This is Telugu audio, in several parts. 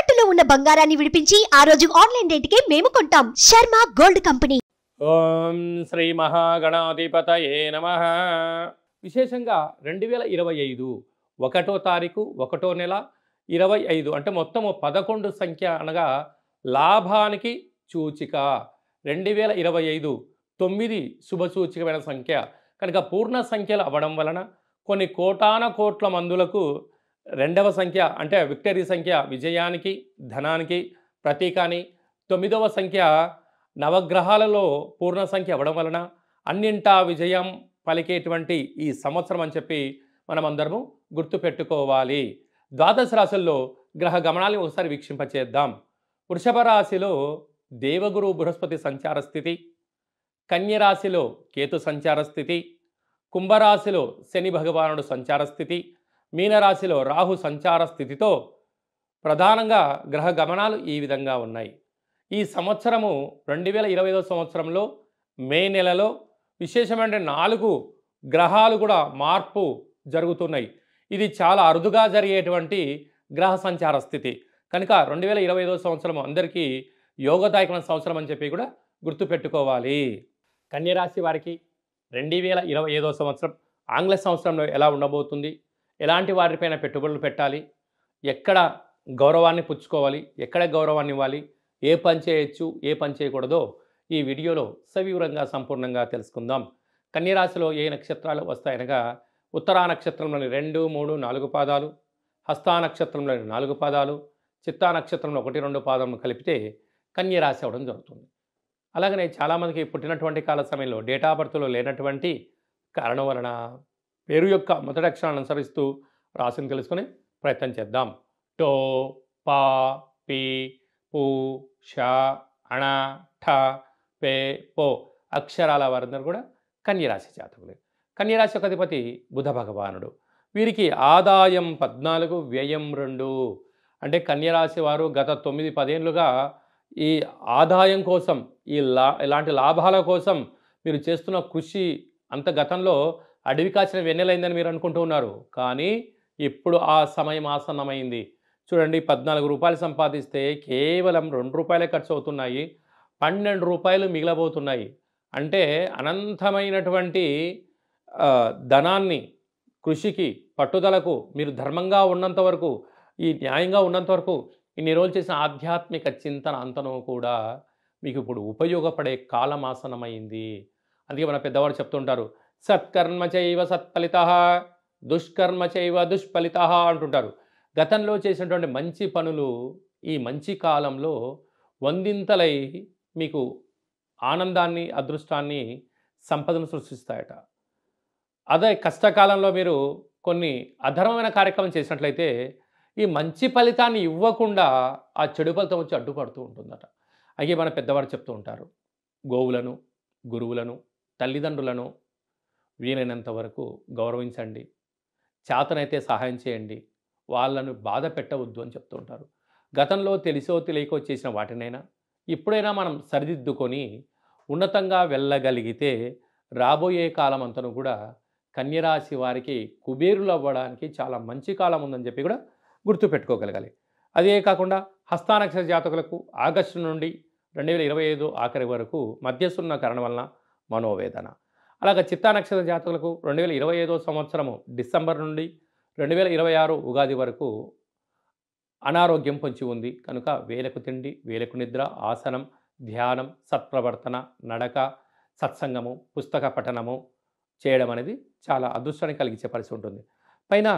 తాకట్టులో ఉన్న బంగారాన్ని విడిపించి ఆ రోజు ఆన్లైన్ రేటుకే మేము కొంటాం. Sharma gold company. ఓం శ్రీ మహాగణాధిపతయే నమః. విశేషంగా 2025 1వ తారీఖు 1వ నెల 25 అంటే మొత్తము 11 సంఖ్య అనగా లాభానికి సూచిక. 2025 9 శుభ సూచికమైన సంఖ్య కనుక పూర్ణ సంఖ్యలు అవ్వడం వలన కొన్ని కోటాన కోట్ల మందులకు రెండవ సంఖ్య అంటే విక్టరీ సంఖ్య విజయానికి ధనానికి ప్రతీకాని, 9వ సంఖ్య నవగ్రహాలలో పూర్ణ సంఖ్య అవ్వడం వలన అన్నింటా విజయం పలికేటువంటి ఈ సంవత్సరం అని చెప్పి మనమందరము గుర్తుపెట్టుకోవాలి. ద్వాదశ రాశుల్లో గ్రహ గమనాన్ని ఒకసారి వీక్షింపచేద్దాం. వృషభ రాశిలో దేవగురు బృహస్పతి సంచార స్థితి, కన్యరాశిలో కేతు సంచార స్థితి, కుంభరాశిలో శని భగవానుడు సంచార స్థితి, మీనరాశిలో రాహు సంచార స్థితితో ప్రధానంగా గ్రహ గమనాలు ఈ విధంగా ఉన్నాయి. ఈ సంవత్సరము 2025 సంవత్సరంలో మే నెలలో విశేషమైన 4 గ్రహాలు కూడా మార్పు జరుగుతున్నాయి. ఇది చాలా అరుదుగా జరిగేటువంటి గ్రహ సంచార స్థితి కనుక 2025 సంవత్సరం అందరికీ యోగదాయకమైన సంవత్సరం అని చెప్పి కూడా గుర్తుపెట్టుకోవాలి. కన్యరాశి వారికి 2025 సంవత్సరం ఆంగ్ల సంవత్సరంలో ఎలా ఉండబోతుంది, ఎలాంటి వారిపైన పెట్టుబడులు పెట్టాలి, ఎక్కడ గౌరవాన్ని పుచ్చుకోవాలి, ఎక్కడ గౌరవాన్ని ఇవ్వాలి, ఏ పని చేయొచ్చు ఏ పని చేయకూడదో ఈ వీడియోలో సవివరంగా సంపూర్ణంగా తెలుసుకుందాం. కన్యరాశిలో ఏ నక్షత్రాలు వస్తాయనగా ఉత్తరా నక్షత్రంలోని 2, 3, 4 పాదాలు, హస్తా నక్షత్రంలోని 4 పాదాలు, చిత్తా నక్షత్రంలో 1, 2 పాదములు కలిపితే కన్యరాశి అవ్వడం జరుగుతుంది. అలాగనే చాలామందికి పుట్టినటువంటి కాల సమయంలో డేటా బర్త్లో లేనటువంటి కారణం వలన పేరు యొక్క మొదటి అక్షరాలను అనుసరిస్తూ రాశిని తెలుసుకునే ప్రయత్నం చేద్దాం. టో, పా, పి, పు, ష, అణ, ఠ, పే, పో అక్షరాల వారందరూ కూడా కన్యరాశి జాతకులే. కన్యరాశి యొక్క అధిపతి బుధ భగవానుడు. వీరికి ఆదాయం 14, వ్యయం 2. అంటే కన్యరాశి వారు గత 9-10 ఏళ్ళుగా ఈ ఆదాయం కోసం ఇలాంటి లాభాల కోసం మీరు చేస్తున్న కృషి అంత గతంలో అడవి కాచిన వెన్నెలైందని మీరు అనుకుంటూ ఉన్నారు. కానీ ఇప్పుడు ఆ సమయం ఆసన్నమైంది. చూడండి, 14 రూపాయలు సంపాదిస్తే కేవలం 2 రూపాయలే ఖర్చు అవుతున్నాయి, 12 రూపాయలు మిగిలబోతున్నాయి. అంటే అనంతమైనటువంటి ధనాన్ని కృషికి పట్టుదలకు మీరు ధర్మంగా ఉన్నంత వరకు, ఈ న్యాయంగా ఉన్నంత వరకు ఇన్ని రోజులు చేసిన ఆధ్యాత్మిక చింతన అంతను కూడా మీకు ఇప్పుడు ఉపయోగపడే కాలం ఆసన్నమైంది. అందుకే మన పెద్దవారు చెప్తుంటారు, సత్కర్మ చైవ సత్ఫలిత, దుష్కర్మ చైవ దుష్ఫలిత అంటుంటారు. గతంలో చేసినటువంటి మంచి పనులు ఈ మంచి కాలంలో వందింతలై మీకు ఆనందాన్ని, అదృష్టాన్ని, సంపదను సృష్టిస్తాయట. అదే కష్టకాలంలో మీరు కొన్ని అధర్మమైన కార్యక్రమం చేసినట్లయితే ఈ మంచి ఫలితాన్ని ఇవ్వకుండా ఆ చెడు ఫలితం వచ్చి అడ్డుపడుతూ ఉంటుందట. అలాగే మన పెద్దవారు చెప్తూ ఉంటారు, గోవులను, గురువులను, తల్లిదండ్రులను వీలైనంత వరకు గౌరవించండి, చేతనైతే సహాయం చేయండి, వాళ్ళను బాధ పెట్టవద్దు అని చెప్తూ ఉంటారు. గతంలో తెలిసో తెలియకో చేసిన వాటినైనా ఇప్పుడైనా మనం సరిదిద్దుకొని ఉన్నతంగా వెళ్ళగలిగితే రాబోయే కాలం అంతను కూడా కన్యరాశి వారికి కుబేరులు అవ్వడానికి చాలా మంచి కాలం ఉందని చెప్పి కూడా గుర్తుపెట్టుకోగలగాలి. అదే కాకుండా హస్తా నక్షత్ర జాతకులకు ఆగస్టు నుండి 2025 ఆఖరి వరకు మధ్యస్థున్న కారణం వలన మనోవేదన. అలాగే చిత్తా నక్షత్ర జాతకులకు 2025 సంవత్సరము డిసెంబర్ నుండి 2026 ఉగాది వరకు అనారోగ్యం పొంచి ఉంది కనుక వేలకు తిండి, వేలకు నిద్ర, ఆసనం, ధ్యానం, సత్ప్రవర్తన, నడక, సత్సంగము, పుస్తక పఠనము చేయడం అనేది చాలా అదృష్టాన్ని కలిగించే పరిస్థితి ఉంటుంది. పైన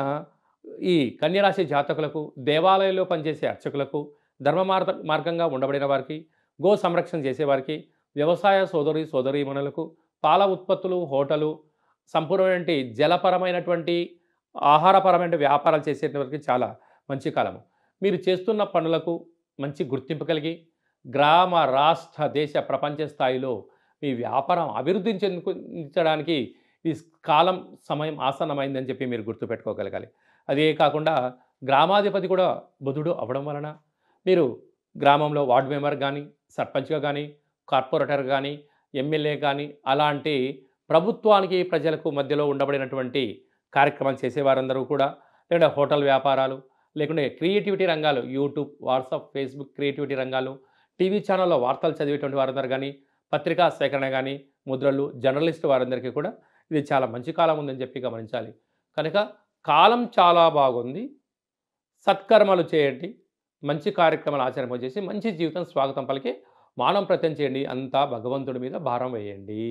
ఈ కన్యరాశి జాతకులకు, దేవాలయంలో పనిచేసే అర్చకులకు, ధర్మ మార్గంగా ఉండబడిన వారికి, గో సంరక్షణ చేసేవారికి, వ్యవసాయ సోదరీమణులకు, పాల ఉత్పత్తులు, హోటలు, సంపూర్ణమైనటువంటి జలపరమైనటువంటి ఆహారపరమైన వ్యాపారాలు చేసేవారికి చాలా మంచి కాలము. మీరు చేస్తున్న పనులకు మంచి గుర్తింపు కలిగి గ్రామ, రాష్ట్ర, దేశ, ప్రపంచ స్థాయిలో మీ వ్యాపారం అభివృద్ధి చెందించడానికి ఈ కాలం సమయం ఆసన్నమైందని చెప్పి మీరు గుర్తుపెట్టుకోగలగాలి. అదే కాకుండా గ్రామాధిపతి కూడా బుధుడు అవ్వడం వలన మీరు గ్రామంలో వార్డు మెంబర్ కానీ, సర్పంచ్గా కానీ, కార్పొరేటర్ కానీ, ఎమ్మెల్యే కానీ అలాంటి ప్రభుత్వానికి ప్రజలకు మధ్యలో ఉండబడినటువంటి కార్యక్రమాలు చేసేవారందరూ కూడా, లేదా హోటల్ వ్యాపారాలు, లేకుంటే క్రియేటివిటీ రంగాలు యూట్యూబ్, వాట్సాప్, ఫేస్బుక్ క్రియేటివిటీ రంగాలు, టీవీ ఛానల్లో వార్తలు చదివేటువంటి వారందరూ కానీ, పత్రికా సేకరణ కానీ, ముద్రలు, జర్నలిస్ట్ వారందరికీ కూడా ఇది చాలా మంచి కాలం ఉందని చెప్పి గమనించాలి. కనుక కాలం చాలా బాగుంది. సత్కర్మలు చేయండి, మంచి కార్యక్రమాలు ఆచరింపజేసి మంచి జీవితం స్వాగతం పలికి మానవ ప్రయత్నం చేయండి, అంతా భగవంతుడి మీద భారం వేయండి.